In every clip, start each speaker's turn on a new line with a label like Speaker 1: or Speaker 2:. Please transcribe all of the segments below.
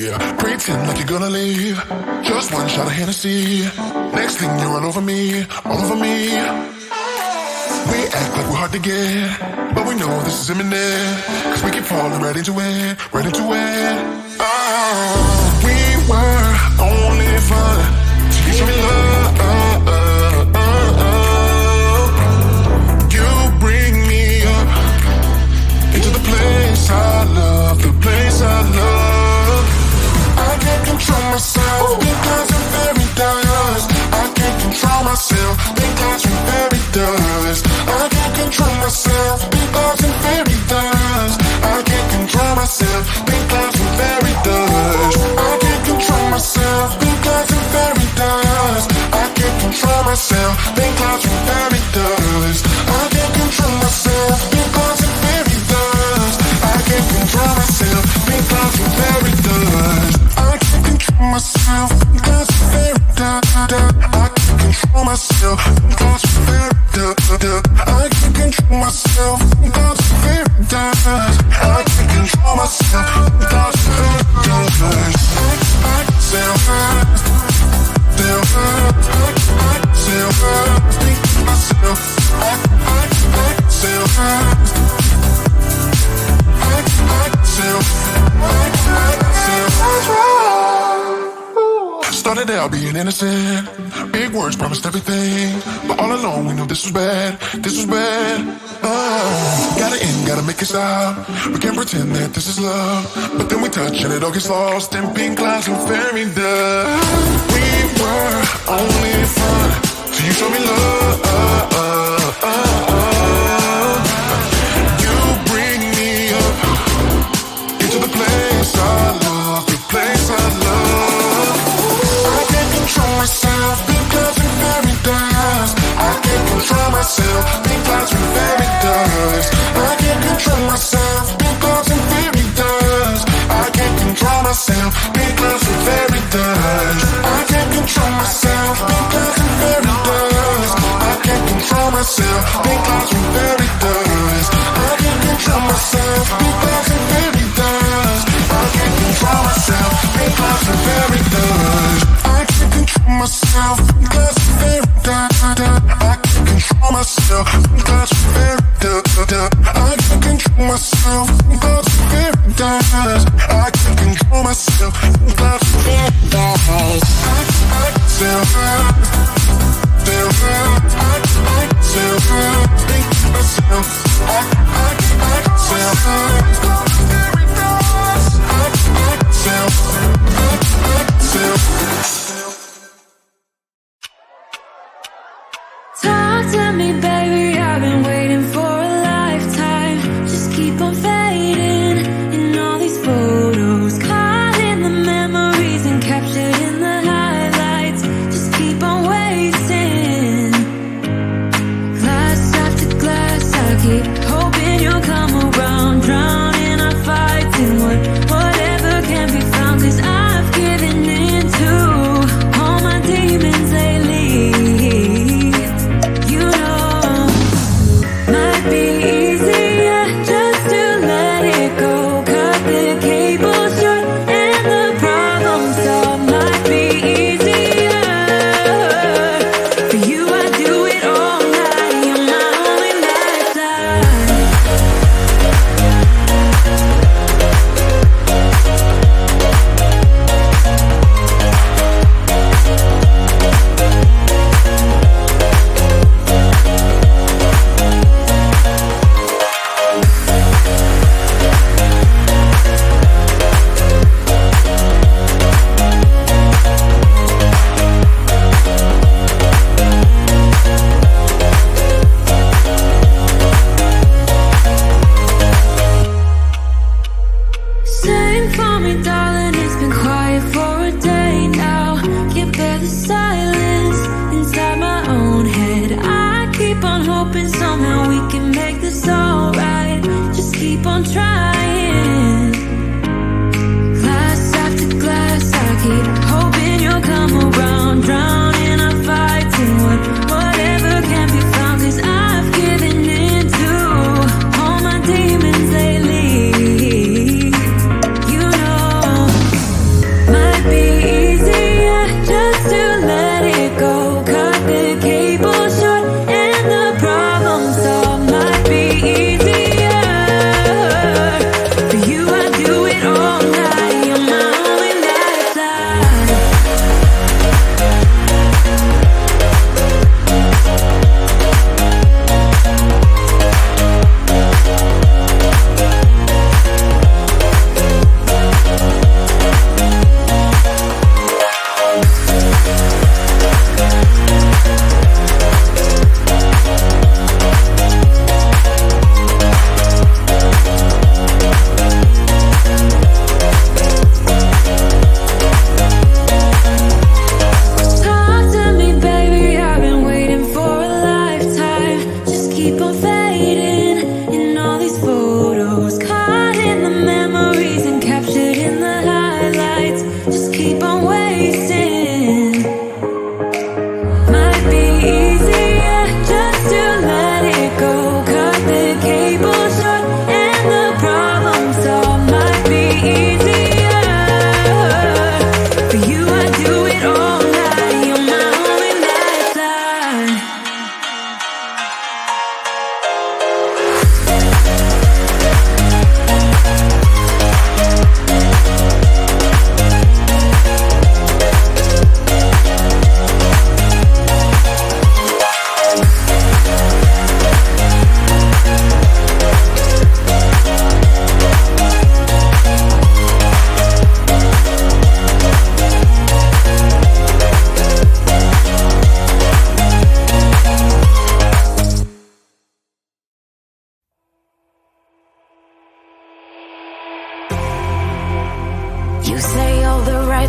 Speaker 1: Yeah, pretend like you're gonna leave. Just one shot of Hennessy. Next thing you're all over me, all over me. We act like we're hard to get, but we know this is imminent. Cause we keep falling right into it, right into it. Oh, we were only fun till you show me love. You bring me up into the place I love, the place I love. I can't control myself because I'm very dust. I can't control myself because I'm very dust. I can't control myself because I'm very dust. I can't control myself because I'm very dust. I can't control myself because I'm very dust. I can't control myself because I'm very dust. I can't control myself because I'm very dust. I can't control myself because I'm very dust. I can't control myself because I'm very dust. I can't control myself because I'm very dust. I can't control myself because I'm very dust. I can't control myself because I'm very dust. I self started out being innocent. Big words promised everything, but all along we knew this was bad. This was bad. Gotta end, gotta make it stop. We can't pretend that this is love, but then we touch and it all gets lost in pink clouds and fairy dust. We were only fun till you show me love. You bring me up into the place I love, the place I love. I can't control myself because I'm very dust. I can't control myself because I'm very dust. I can't control myself because I'm very dust. I can't control myself because I'm very dust. I can't control myself because I'm very dust. I can't control myself because I'm very dust. I can't control myself because I'm very dust. I can't control myself because I'm very dust. I can't control myself because I'm very dust. I can't control myself because I'm very dust. I can't control myself because I'm very dust. I can't control myself because I'm very dust.
Speaker 2: Talk to me, baby, I've been waiting for a lifetime. Just keep on fading in all these photos, caught in the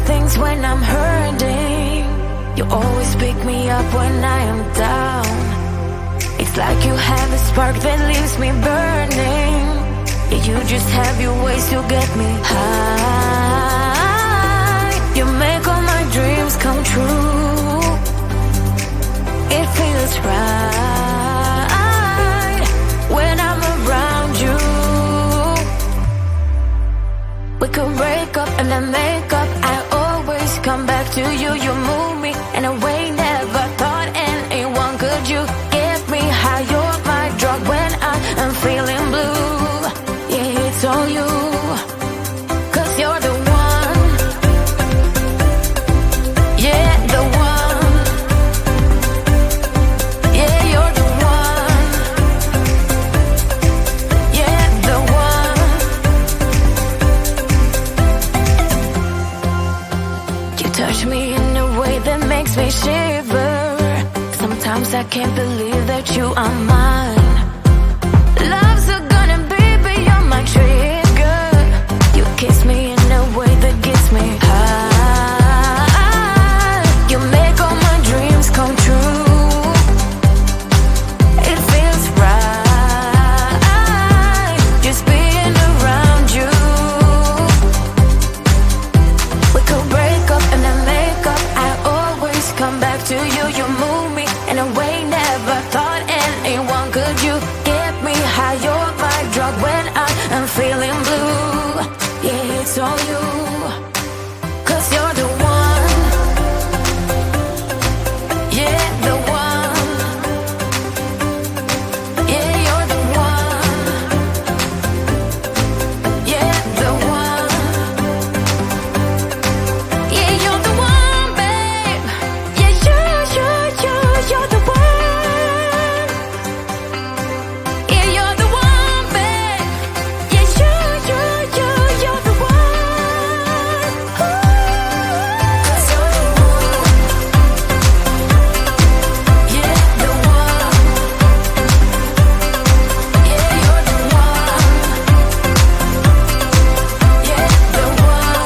Speaker 2: things when I'm hurting. You always pick me up when I am down. It's like you have a spark that leaves me burning. Yeah, you just have your ways to get me high. You make all my dreams come true. It feels right when I'm around you. We could break up and then make up. I always come back to you. You move me in a way never thought anyone could. You get me high. You're my drug when I'm feeling blue. Yeah, it's all you, 'cause you're the one. Yeah, the one. Yeah, you're the one. Yeah, the one. You touch me in a way that makes me shiver. Sometimes I can't believe that you are mine. Love's a gun and baby, you're my trigger. You kiss me in a way that gets me high. You make all my dreams come true. It feels right just being around you. We could break up and then make up. I always come back to you. You move me in a way never thought anyone could. You get me high. You're my drug when I'm feeling blue. Yeah, it's all you, 'cause you're the one. Yeah, the one. Yeah, you're the one. Yeah, the one. Yeah, you're the one, babe. Yeah, you're the one. Yeah, you're the one, babe. Yeah, you're the one. Ooh. 'Cause you're the one. Yeah, the one. Yeah, you're the one. Yeah, the one.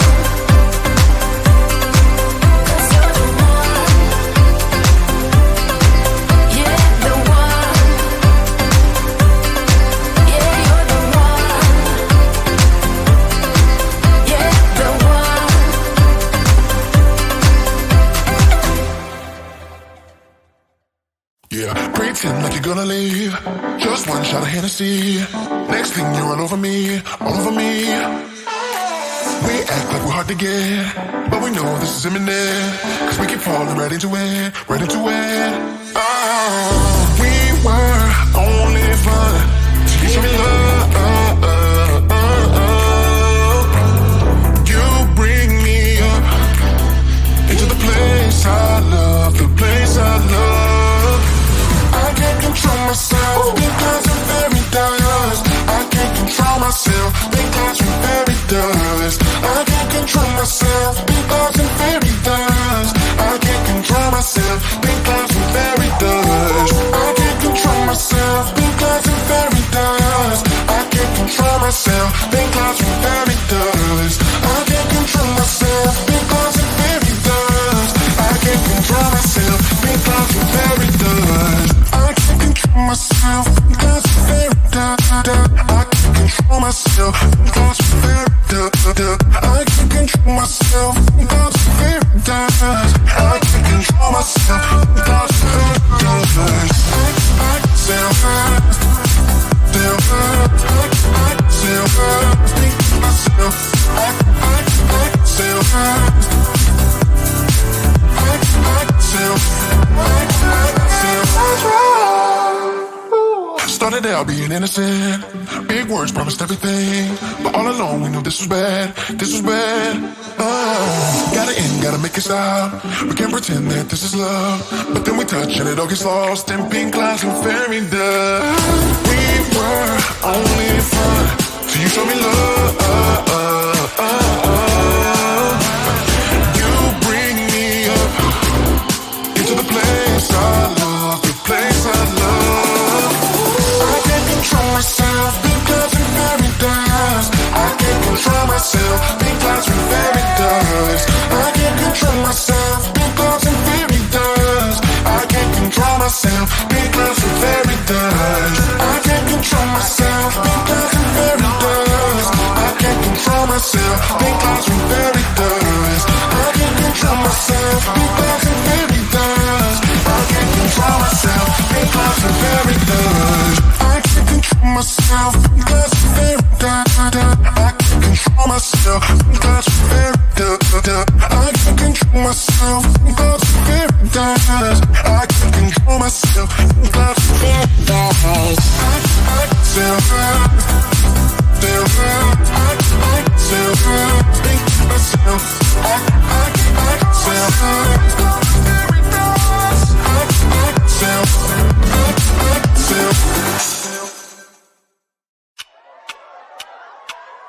Speaker 2: 'Cause you're the one. Yeah, the one. Yeah, you're the one. Yeah, the one.
Speaker 1: Yeah, pretend like you're gonna leave. Just one shot of Hennessy. Next thing you're all over me, all over me. We act like we're hard to get, but we know this is imminent. 'Cause we keep falling right into it, right into it. Oh, we were only fun till you show me love. You bring me up into the place I love, the place I love. I can't control myself because I'm very dust. I can't control myself because I'm very dust. I can't control myself because I'm very dust. I can't control myself because I'm very dust. I can't control myself because I'm very dust. I can't control myself because I'm very dust. I can't control myself because I'm very dust. I can't control myself because I'm very dust. I can't control myself because I'm very dust. I can't control myself because I'm very dust. I can't control myself because I'm very dust. I can't control myself because I'm very dust. I self Started out being innocent. Big words promised everything, but all along we knew this was bad. This was bad. Gotta end, gotta make it stop. We can't pretend that this is love, but then we touch and it all gets lost in pink clouds and fairy dust. We were only fun till you show me love. You bring me up into the place I love, the place I love. I can't control myself because I'm very dust. I can't control myself because I'm very dust. myself, love for life.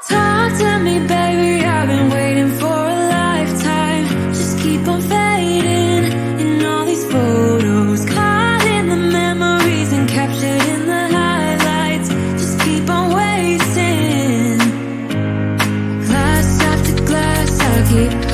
Speaker 2: Talk to me, baby, I've been waiting for a lifetime. Just keep on fading in all these photos, caught in the memories and captured in the highlights. Just keep on wasting. Glass after glass, I keep